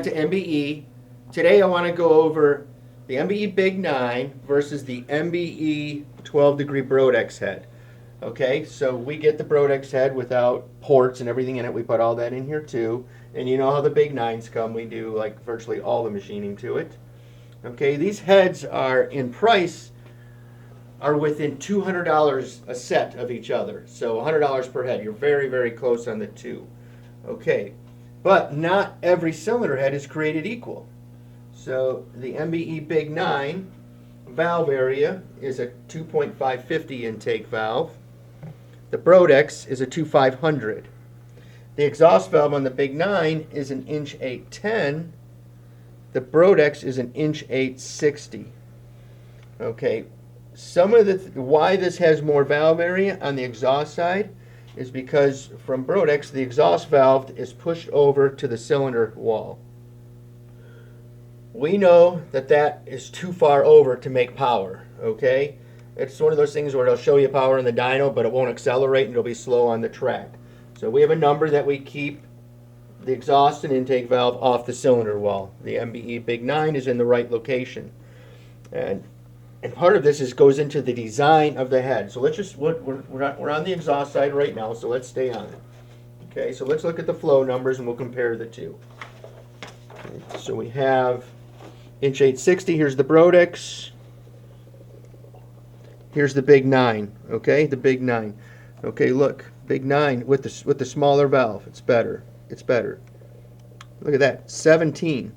to MBE. Today I want to go over the MBE Big 9 versus the MBE 12 degree BRODIX head. Okay, so we get the BRODIX head without ports and everything in it. We put all that in here too. And you know how the Big 9s come. We do like virtually all the machining to it. Okay, these heads are in price are within $200 a set of each other. So $100 per head. You're very, very close on the two. Okay, but not every cylinder head is created equal. So the MBE Big 9 valve area is a 2.550 intake valve. The BRODIX is a 2.500. The exhaust valve on the Big 9 is an 1.810. The BRODIX is an 1.860. Okay, some of the why this has more valve area on the exhaust side is because from BRODIX the exhaust valve is pushed over to the cylinder wall. We know that that is too far over to make power. Okay, it's one of those things where it'll show you power in the dyno, but it won't accelerate and it'll be slow on the track. So we have a number that we keep the exhaust and intake valve off the cylinder wall. The MBE Big 9 is in the right location, and part of this goes into the design of the head. So let's just we're on the exhaust side right now, so let's stay on it. Okay, so let's look at the flow numbers and we'll compare the two. Okay, so we have 1.860. Here's the BRODIX. Here's the Big 9. Okay, the Big 9. Okay, look, Big 9 with the smaller valve. It's better. It's better. Look at that. 17,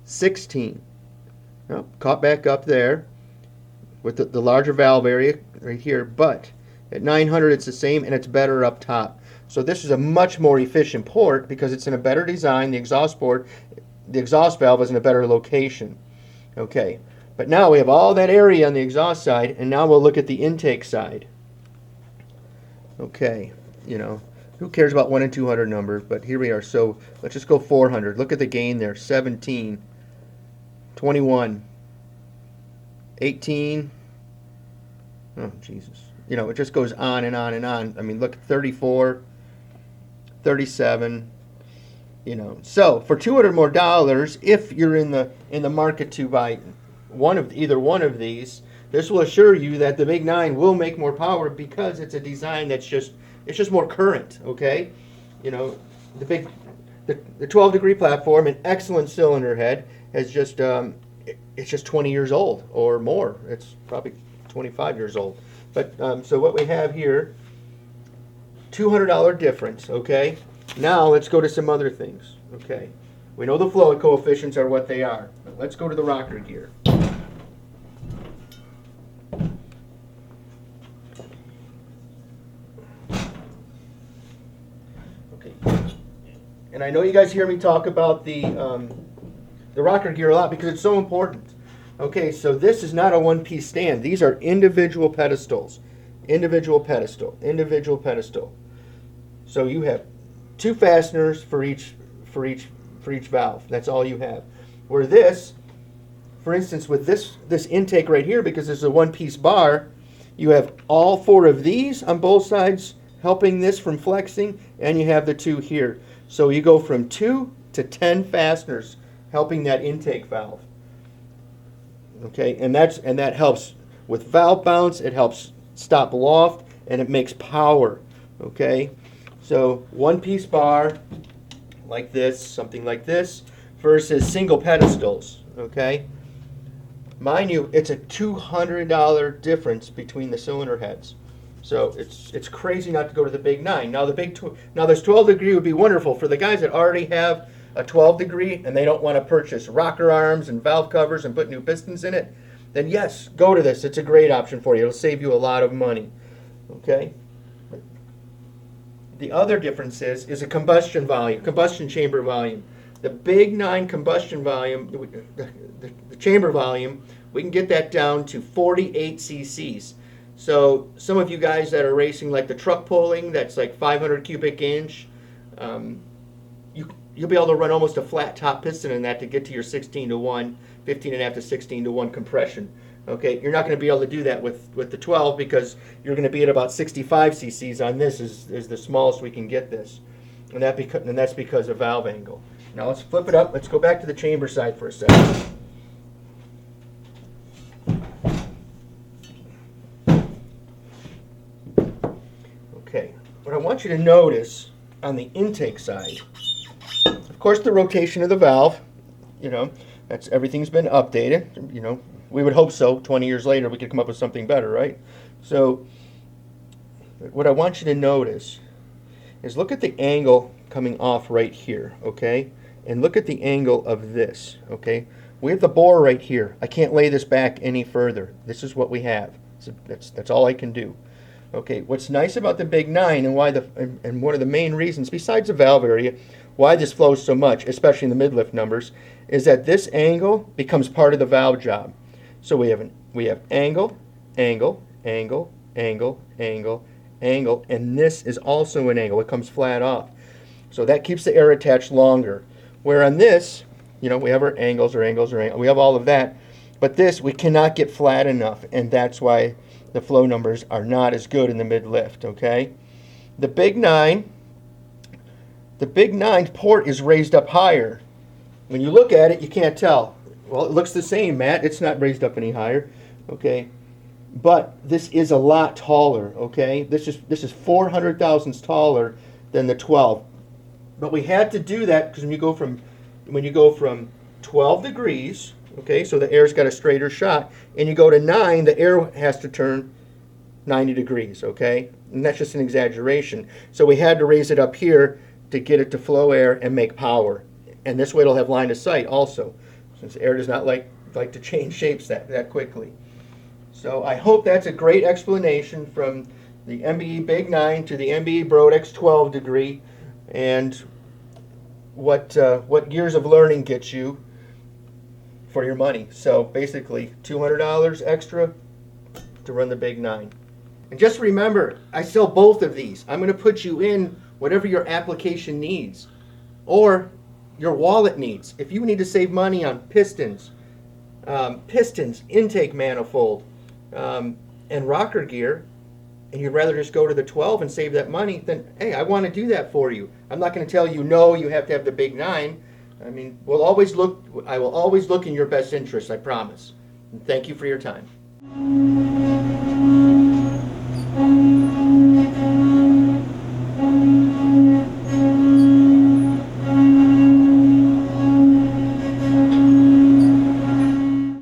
16. Oh, caught back up there with the larger valve area right here, but at 900 it's the same and it's better up top. So this is a much more efficient port because it's in a better design. The exhaust valve is in a better location. Okay, but now we have all that area on the exhaust side, and now we'll look at the intake side. Okay, you know, who cares about 1 and 200 numbers, but here we are. So let's just go 400. Look at the gain there. 17, 21, 18. Oh, Jesus. You know, it just goes on and on and on. I mean, look, 34, 37. You know, so for $200 more, if you're in the market to buy either one of these, this will assure you that the Big 9 will make more power because it's a design that's just more current. Okay, you know, the 12 degree platform, an excellent cylinder head, has just it's just 20 years old or more. It's probably 25 years old. But so what we have here, $200 difference. Okay, now let's go to some other things. Okay, we know the flow coefficients are what they are. But let's go to the rocker gear. Okay, and I know you guys hear me talk about the rocker gear a lot because it's so important. Okay, so this is not a one-piece stand. These are individual pedestals. Individual pedestal. Individual pedestal. So you have 2 fasteners for each valve. That's all you have. Where this, for instance, with this intake right here, because this is a one-piece bar, you have all 4 of these on both sides helping this from flexing, and you have the 2 here. So you go from 2 to 10 fasteners helping that intake valve. Okay, and that helps with valve bounce. It helps stop loft, and it makes power. Okay, so one-piece bar like this, something like this, versus single pedestals. Okay, mind you, it's a $200 difference between the cylinder heads. So it's crazy not to go to the Big 9. Now this 12 degree would be wonderful for the guys that already have a 12 degree and they don't want to purchase rocker arms and valve covers and put new pistons in it. Then yes, go to this. It's a great option for you. It'll save you a lot of money. Okay. The other difference is a combustion chamber volume. The Big 9 combustion volume, the chamber volume, we can get that down to 48 cc's. So some of you guys that are racing like the truck pulling, that's like 500 cubic inch, you'll be able to run almost a flat top piston in that to get to your 16:1, 15.5 to 16:1 compression. Okay, you're not going to be able to do that with the 12 because you're going to be at about 65 cc's on this is the smallest we can get this, and that's because of valve angle. Now let's flip it up. Let's go back to the chamber side for a second. Okay, what I want you to notice on the intake side, of course, the rotation of the valve, everything's been updated. We would hope so. 20 years later, we could come up with something better, right? So what I want you to notice is look at the angle coming off right here, okay? And look at the angle of this, okay? We have the bore right here. I can't lay this back any further. This is what we have. So that's all I can do. Okay, what's nice about the Big 9 and why and one of the main reasons, besides the valve area, why this flows so much, especially in the mid-lift numbers, is that this angle becomes part of the valve job. So we have angle, angle, angle, angle, angle, angle, and this is also an angle. It comes flat off. So that keeps the air attached longer. Where on this, we have our angles, we have all of that, but this we cannot get flat enough, and that's why the flow numbers are not as good in the mid-lift, okay? The Big 9 port is raised up higher. When you look at it, you can't tell. Well, it looks the same, Matt. It's not raised up any higher, okay? But this is a lot taller, okay? This is 400 thousandths taller than the 12. But we had to do that because when you go from 12 degrees, okay, so the air's got a straighter shot, and you go to 9, the air has to turn 90 degrees, okay? And that's just an exaggeration. So we had to raise it up here to get it to flow air and make power. And this way it'll have line of sight also, since air does not like to change shapes that quickly. So I hope that's a great explanation from the MBE Big 9 to the MBE BRODIX 12 degree, and what years of learning gets you for your money. So basically $200 extra to run the Big 9. And just remember, I sell both of these. I'm going to put you in whatever your application needs or your wallet needs. If you need to save money on pistons, intake manifold, and rocker gear, and you'd rather just go to the 12 and save that money, then hey, I want to do that for you. I'm not going to tell you no, you have to have the Big 9. I mean, I will always look in your best interest, I promise. And thank you for your time.